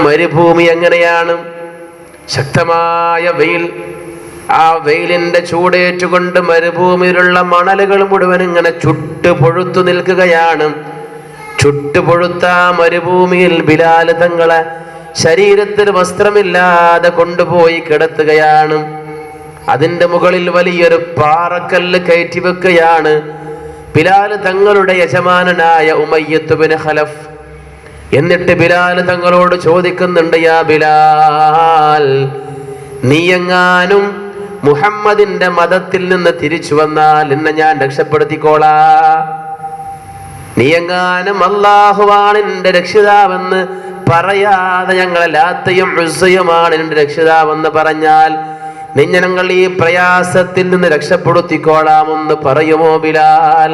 മരുഭൂമി എങ്ങനെയാണ്? ശക്തമായ വെയിൽ, ആ വെയിലിന്റെ ചൂടേറ്റുകൊണ്ട് മരുഭൂമിയിലുള്ള മണലുകൾ മുഴുവൻ ഇങ്ങനെ ചുട്ടു പൊഴുത്തു നിൽക്കുകയാണ്. ചുട്ടുപൊഴുത്ത മരുഭൂമിയിൽ ബിലാൽ തങ്ങളെ ശരീരത്തിൽ വസ്ത്രമില്ലാതെ കൊണ്ടുപോയി കിടത്തുകയാണ്. അതിന്റെ മുകളിൽ വലിയൊരു പാറക്കല്ല് കയറ്റി വെക്കുകയാണ്. ബിലാൽ തങ്ങളുടെ യജമാനനായ ഉമയ്യത്ത് ബിൻ ഖലഫ്. എന്നിട്ട് ബിലാൽ തങ്ങളോട് ചോദിക്കുന്നുണ്ട്, യാ ബിലാൽ, നീയെങ്ങാനും മുഹമ്മദിന്റെ മതത്തിൽ നിന്ന് തിരിച്ചു വന്നാൽ എന്നെ ഞാൻ രക്ഷപ്പെടുത്തിക്കോളാ. നീയെങ്ങാനും അല്ലാഹുവാണ് എന്റെ രക്ഷിതാവെന്ന് പറയാതെ ഞങ്ങളെ ലാത്തയും ഉസ്സയുമാണ് എന്റെ രക്ഷിതാവെന്ന് പറഞ്ഞാൽ ഞങ്ങൾ ഈ പ്രയാസത്തിൽ നിന്ന് രക്ഷപ്പെടുത്തിക്കോളാമെന്ന് പറയുമോ ബിലാൽ?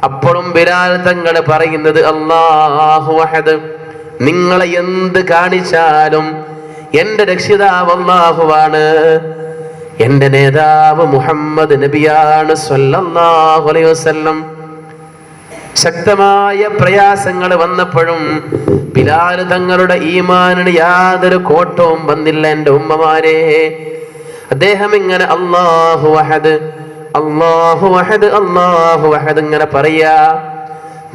അപ്പോഴും ബിലാൽ തങ്ങൾ പറയുന്നത്, അല്ലാഹു അഹദ്, നിങ്ങളെ എന്ത് കാണിച്ചാലും എന്റെ രക്ഷിതാവ് അല്ലാഹുവാണ്, എന്റെ നേതാവ് മുഹമ്മദ് നബിയാണ് സ്വല്ലല്ലാഹു അലൈഹി വസല്ലം. ശക്തമായ പ്രയാസങ്ങൾ വന്നപ്പോഴും ബിലാൽ തങ്ങളുടെ ഈമാനിന് യാതൊരു കോട്ടവും വന്നില്ല. എൻ്റെ ഉമ്മമാരെ, അദ്ദേഹം ഇങ്ങനെ അല്ലാഹു അഹദ്, അല്ലാഹു അഹദ്, അല്ലാഹു അഹദ് ഇങ്ങനെ പറയാ.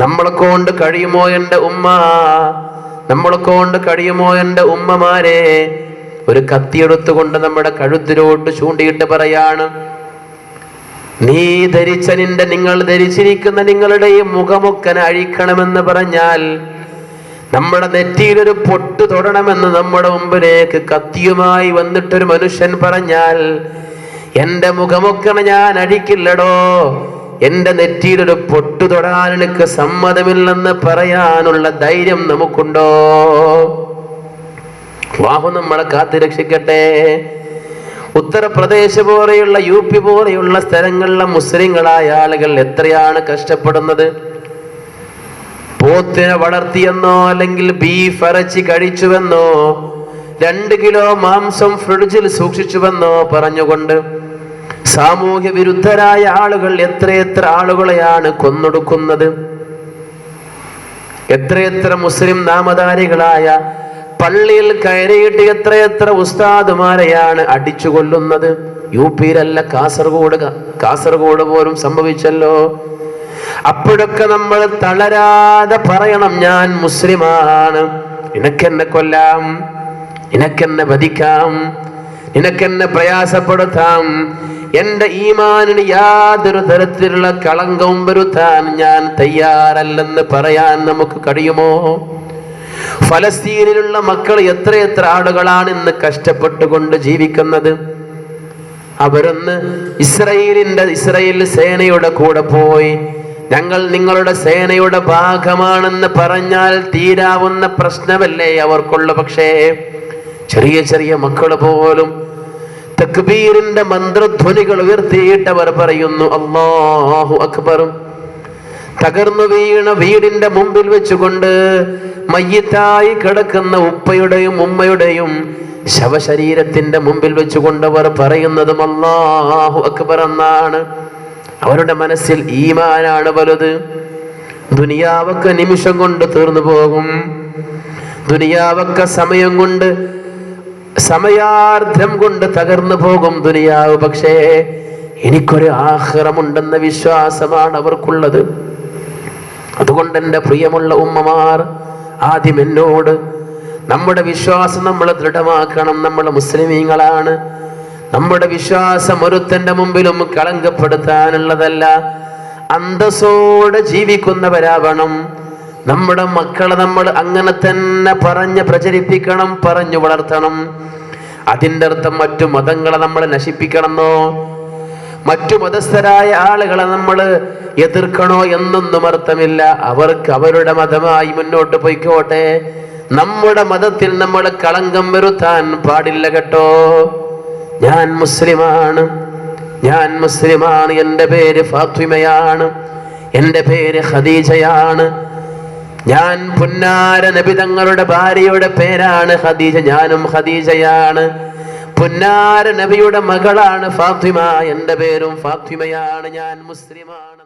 നമ്മളെ കൊണ്ട് കഴിയുമോ എൻ്റെ ഉമ്മ, നമ്മളെ കൊണ്ട് കഴിയുമോ എൻ്റെ ഉമ്മമാരെ? ഒരു കത്തിയെടുത്തുകൊണ്ട് നമ്മുടെ കഴുത്തിലോട്ട് ചൂണ്ടിയിട്ട് പറയാണ്, നീ ധരിച്ച നിങ്ങൾ ധരിച്ചിരിക്കുന്ന നിങ്ങളുടെ ഈ മുഖമൊക്കെ അഴിക്കണമെന്ന് പറഞ്ഞാൽ, നമ്മുടെ നെറ്റിയിലൊരു പൊട്ട് തൊടണമെന്ന് നമ്മുടെ മുമ്പിലേക്ക് കത്തിയുമായി വന്നിട്ടൊരു മനുഷ്യൻ പറഞ്ഞാൽ, എന്റെ മുഖമൊക്കെ ഞാൻ അഴിക്കില്ലടോ, എന്റെ നെറ്റിയിലൊരു പൊട്ട് തൊടാൻ എനിക്ക് സമ്മതമില്ലെന്ന് പറയാനുള്ള ധൈര്യം നമുക്കുണ്ടോ? അല്ലാഹു നമ്മളെ കാത്തു രക്ഷിക്കട്ടെ. ഉത്തർപ്രദേശ് പോലെയുള്ള UP പോലെയുള്ള സ്ഥലങ്ങളിലെ മുസ്ലിങ്ങളായ ആളുകൾ എത്രയാണ് കഷ്ടപ്പെടുന്നത്. പോത്തിനെ വളർത്തിയെന്നോ അല്ലെങ്കിൽ ബീഫ് ഇറച്ചി കഴിച്ചുവെന്നോ 2 കിലോ മാംസം ഫ്രിഡ്ജിൽ സൂക്ഷിച്ചുവെന്നോ പറഞ്ഞുകൊണ്ട് സാമൂഹ്യ വിരുദ്ധരായ ആളുകൾ എത്രയെത്ര ആളുകളെയാണ് കൊന്നൊടുക്കുന്നത്. എത്രയെത്ര മുസ്ലിം നാമധാരികളായ പള്ളിയിൽ കയറിയിട്ട് എത്രയെത്ര ഉസ്താദുമാരെയാണ് അടിച്ചു കൊല്ലുന്നത്. UPയിലല്ല, കാസർഗോഡ് പോലും സംഭവിച്ചല്ലോ. അപ്പോഴൊക്കെ നമ്മൾ തളരാതെ പറയണം, ഞാൻ മുസ്ലിമാണ്, നിനക്കെന്നെ കൊല്ലാം, നിനക്കെന്നെ വധിക്കാം, നിനക്കെന്നെ പ്രയാസപ്പെടുത്താം, എന്റെ ഈമാനിന് യാതൊരു തരത്തിലുള്ള കളങ്കവും വരുത്താൻ ഞാൻ തയ്യാറല്ലെന്ന് പറയാൻ നമുക്ക് കഴിയുമോ? ഫലസ്തീനിലുള്ള മക്കൾ എത്രയെത്ര ആളുകളാണ് ഇന്ന് കഷ്ടപ്പെട്ടുകൊണ്ട് ജീവിക്കുന്നത്. അവരൊന്ന് ഇസ്രായേൽ സേനയുടെ കൂടെ പോയി ഞങ്ങൾ നിങ്ങളുടെ സേനയുടെ ഭാഗമാണെന്ന് പറഞ്ഞാൽ തീരാവുന്ന പ്രശ്നമല്ലേ അവർക്കുള്ളു. പക്ഷേ ചെറിയ ചെറിയ മക്കൾ പോലും തക്ബീറിന്റെ മന്ത്രധ്വനികൾ ഉയർത്തിയിട്ടവർ പറയുന്നു, അല്ലാഹു അക്ബർ. തകർന്നു വീണ വീടിന്റെ മുമ്പിൽ വെച്ചുകൊണ്ട് മയ്യിത്തായി കിടക്കുന്ന ഉപ്പയുടെയും ഉമ്മയുടെയും ശവശരീരത്തിന്റെ മുമ്പിൽ വെച്ചുകൊണ്ട് അവർ പറയുന്നതും അല്ലാഹു അക്ബർ എന്നാണ്. അവരുടെ മനസ്സിൽ ഈമാനാണ് വലുത്. ദുനിയാവൊക്കെ നിമിഷം കൊണ്ട് തീർന്നു പോകും, ദുനിയാവൊക്കെ സമയം കൊണ്ട്, സമയാർദ്ധം കൊണ്ട് തകർന്നു പോകും ദുനിയാവ്. പക്ഷേ എനിക്കൊരു ആഖിറമുണ്ടെന്ന വിശ്വാസമാണ് അവർക്കുള്ളത്. അതുകൊണ്ട് എൻ്റെ പ്രിയമുള്ള ഉമ്മമാർ, ആദ്യം എന്നോട് നമ്മുടെ വിശ്വാസം നമ്മൾ ദൃഢമാക്കണം. നമ്മൾ മുസ്ലിമീങ്ങളാണ്. നമ്മുടെ വിശ്വാസം ഒരുത്തന്റെ മുമ്പിലും കളങ്കപ്പെടുത്താനുള്ളതല്ല. അന്തസ്സോടെ ജീവിക്കുന്നവരാവണം. നമ്മുടെ മക്കളെ നമ്മൾ അങ്ങനെ തന്നെ പറഞ്ഞ് പ്രചരിപ്പിക്കണം, പറഞ്ഞു വളർത്തണം. അതിൻ്റെ അർത്ഥം മറ്റു മതങ്ങളെ നമ്മൾ നശിപ്പിക്കണമെന്നോ മറ്റു മതസ്ഥരായ ആളുകളെ നമ്മൾ എതിർക്കണോ എന്നൊന്നും അർത്ഥമില്ല. അവർക്ക് അവരുടെ മതമായി മുന്നോട്ട് പോയിക്കോട്ടെ. നമ്മുടെ മതത്തിൽ നമ്മൾ കളങ്കം വരുത്താൻ പാടില്ല കേട്ടോ. ഞാൻ മുസ്ലിമാണ്, ഞാൻ മുസ്ലിമാണ്. എൻ്റെ പേര് ഫാത്തിമയാണ്, എൻ്റെ പേര് ഖദീജയാണ്. ഞാൻ പുന്നാര നബി തങ്ങളുടെ ഭാര്യയുടെ പേരാണ് ഖദീജ, ഞാനും ഖദീജയാണ്. പുന്നാര നബിയുടെ മകളാണ് ഫാത്തിമ, എൻ്റെ പേരും ഫാത്തിമയാണ്. ഞാൻ മുസ്ലിമാണ്.